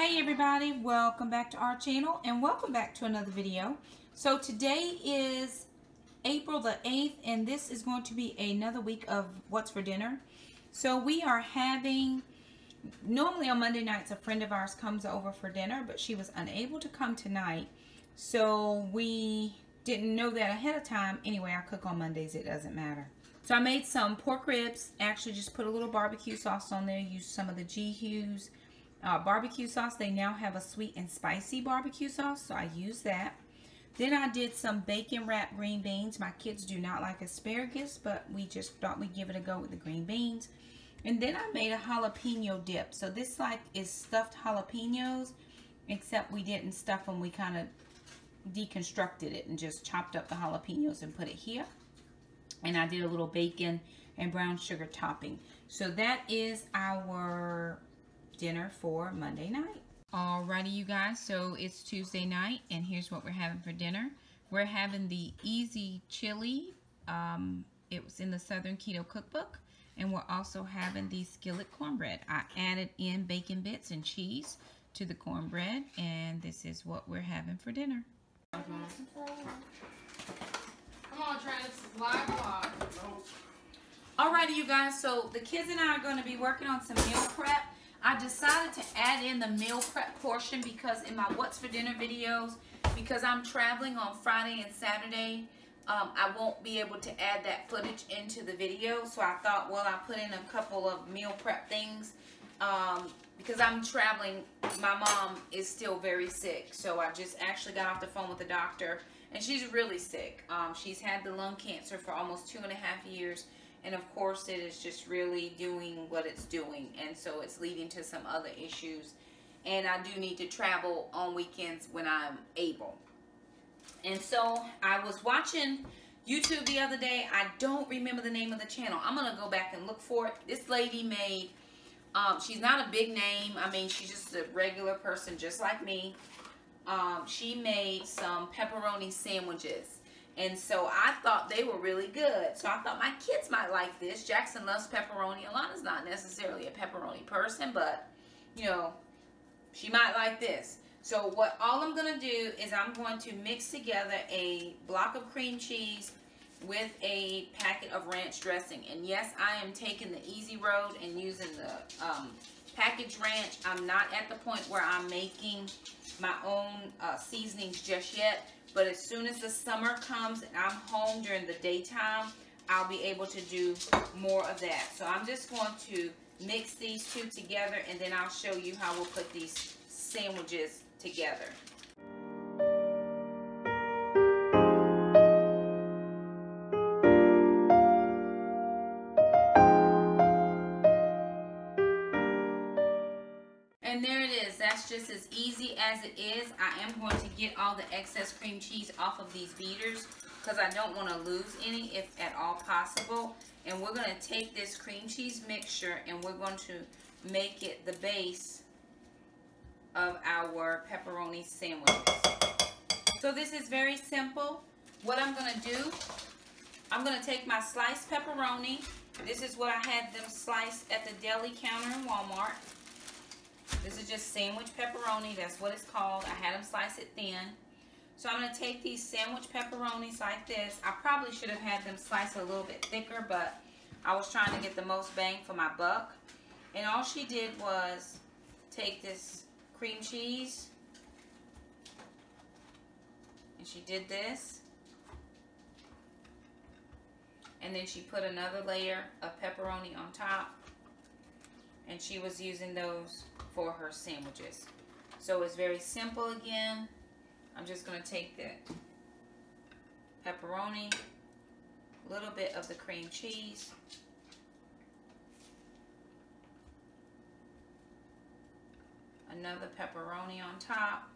Hey everybody, welcome back to our channel and welcome back to another video. So today is April the 8th and this is going to be another week of what's for dinner. So we are having, normally on Monday nights a friend of ours comes over for dinner, but she was unable to come tonight. So we didn't know that ahead of time. Anyway, I cook on Mondays, it doesn't matter. So I made some pork ribs, actually just put a little barbecue sauce on there, used some of the G Hughes barbecue sauce. They now have a sweet and spicy barbecue sauce, so I used that. Then I did some bacon wrapped green beans. My kids do not like asparagus, but we just thought we'd give it a go with the green beans. And then I made a jalapeno dip. So this is stuffed jalapenos, except we didn't stuff them. We kind of deconstructed it and just chopped up the jalapenos and put it here. And I did a little bacon and brown sugar topping. So that is our dinner for Monday night. Alrighty, you guys, so it's Tuesday night and here's what we're having for dinner. We're having the easy chili. It was in the Southern Keto cookbook, and we're also having the skillet cornbread. I added in bacon bits and cheese to the cornbread, and this is what we're having for dinner. Come on, Trent, it's live vlog. Alrighty, you guys, so the kids and I are going to be working on some meal prep. I decided to add in the meal prep portion because in my What's for Dinner videos, because I'm traveling on Friday and Saturday, I won't be able to add that footage into the video. So I thought, well, I'll put in a couple of meal prep things because I'm traveling. My mom is still very sick. So I just actually got off the phone with the doctor, and she's really sick. She's had the lung cancer for almost 2.5 years. And of course, it is just really doing what it's doing. And so it's leading to some other issues. And I do need to travel on weekends when I'm able. And so I was watching YouTube the other day. I don't remember the name of the channel. I'm going to go back and look for it. This lady made, she's not a big name. I mean, she's just a regular person just like me. She made some pepperoni sandwiches. And so I thought they were really good. So I thought my kids might like this. Jackson loves pepperoni. Alana's not necessarily a pepperoni person, but, you know, she might like this. So all I'm going to do is I'm going to mix together a block of cream cheese with a packet of ranch dressing. And yes, I am taking the easy road and using the packaged ranch. I'm not at the point where I'm making my own seasonings just yet. But as soon as the summer comes and I'm home during the daytime, I'll be able to do more of that. So I'm just going to mix these two together, and then I'll show you how we'll put these sandwiches together. And there it is. That's just as easy as it is. I am going to get all the excess cream cheese off of these beaters because I don't want to lose any if at all possible. And we're going to take this cream cheese mixture and we're going to make it the base of our pepperoni sandwiches. So this is very simple. What I'm going to do, I'm going to take my sliced pepperoni. This is what I had them sliced at the deli counter in Walmart. This is just sandwich pepperoni. That's what it's called. I had them slice it thin. So I'm going to take these sandwich pepperonis like this. I probably should have had them sliced a little bit thicker, but I was trying to get the most bang for my buck. And all she did was take this cream cheese, and she did this. And then she put another layer of pepperoni on top. And she was using those for her sandwiches. So it's very simple again. I'm just going to take the pepperoni, a little bit of the cream cheese, another pepperoni on top,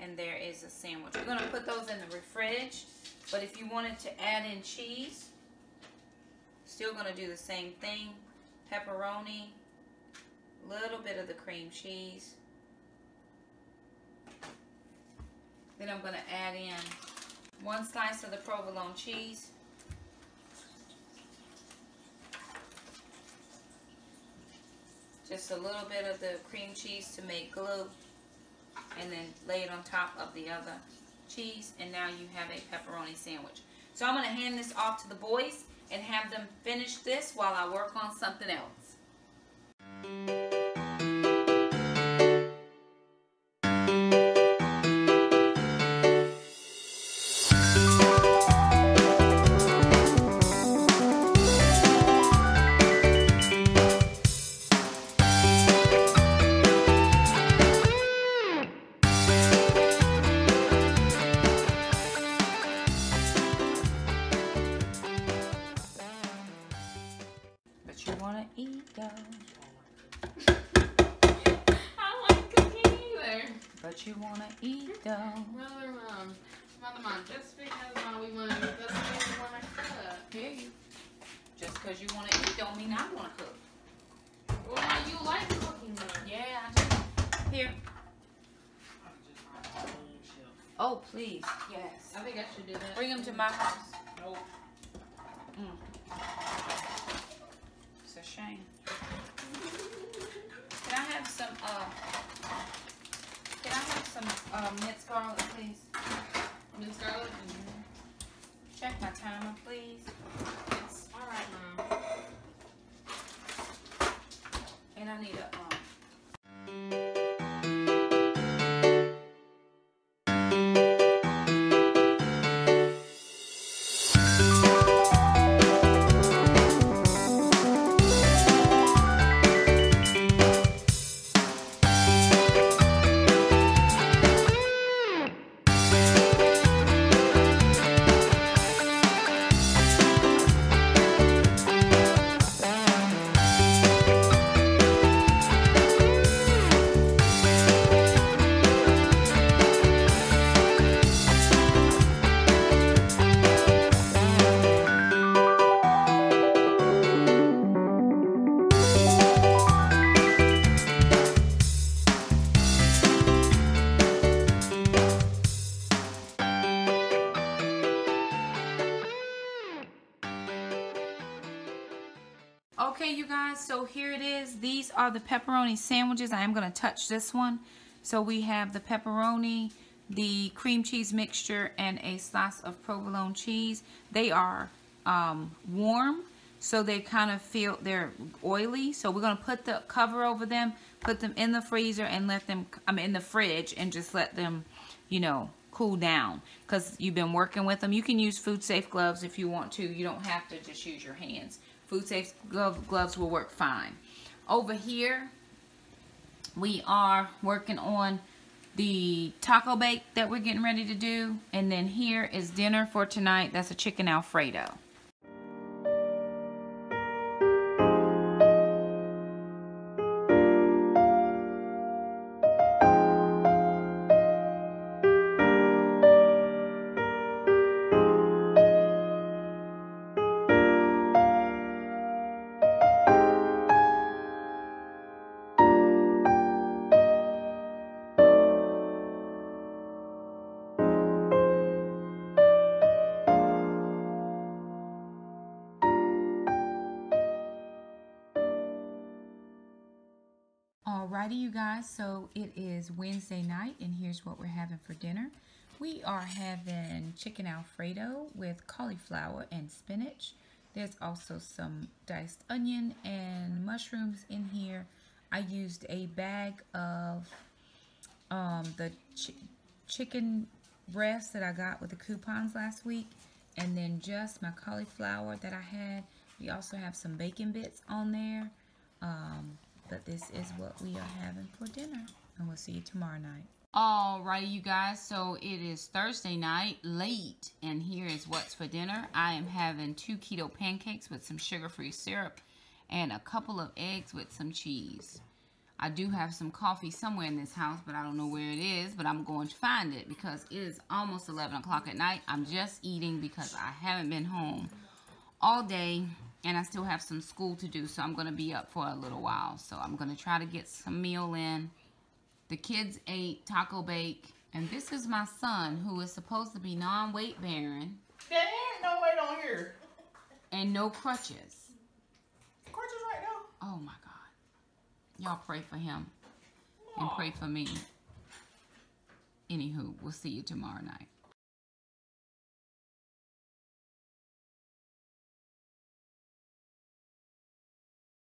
and there is a sandwich. We're going to put those in the fridge, but if you wanted to add in cheese, still going to do the same thing. Pepperoni, a little bit of the cream cheese. Then I'm going to add in 1 slice of the provolone cheese. Just a little bit of the cream cheese to make glue. And then lay it on top of the other cheese. And now you have a pepperoni sandwich. So I'm going to hand this off to the boys and have them finish this while I work on something else. But you want to eat though. I don't like cooking either. But you want to eat though. Mother, just because we want to eat doesn't mean we want to cook. Hear you. Just because you want to eat don't mean I want to cook. Well, you like cooking though. Yeah, I do. Here. Oh, please. Yes. I think I should do that. Bring them to my house. Nope. It's a shame. Can I have some, minced garlic, please? Minced garlic? Check my timer, please. It's All right, Mom. And I need a, okay, you guys, so here it is. These are the pepperoni sandwiches. I am going to touch this one. So we have the pepperoni, the cream cheese mixture, and a slice of provolone cheese. They are warm, so they kind of feel they're oily. So we're going to put the cover over them, put them in the freezer, and let them, in the fridge, and just let them, you know, cool down, because you've been working with them. You can use food safe gloves if you want to. You don't have to just use your hands. Food safe gloves will work fine. Over here, we are working on the taco bake that we're getting ready to do. And then here is dinner for tonight. That's a chicken Alfredo. Alrighty, you guys, so it is Wednesday night, and here's what we're having for dinner. We are having chicken Alfredo with cauliflower and spinach. There's also some diced onion and mushrooms in here. I used a bag of the chicken breast that I got with the coupons last week, and then just my cauliflower that I had. We also have some bacon bits on there. But this is what we are having for dinner, and we'll see you tomorrow night. Alrighty, you guys, so it is Thursday night, late, and here is what's for dinner. I am having 2 keto pancakes with some sugar-free syrup and a couple of eggs with some cheese. I do have some coffee somewhere in this house, but I don't know where it is, but I'm going to find it because it is almost 11 o'clock at night. I'm just eating because I haven't been home all day. And I still have some school to do, so I'm going to be up for a little while. So I'm going to try to get some meal in. The kids ate taco bake. And this is my son, who is supposed to be non-weight bearing. There ain't no weight on here. And no crutches. Crutches right now. Oh, my God. Y'all pray for him and pray for me. Anywho, we'll see you tomorrow night.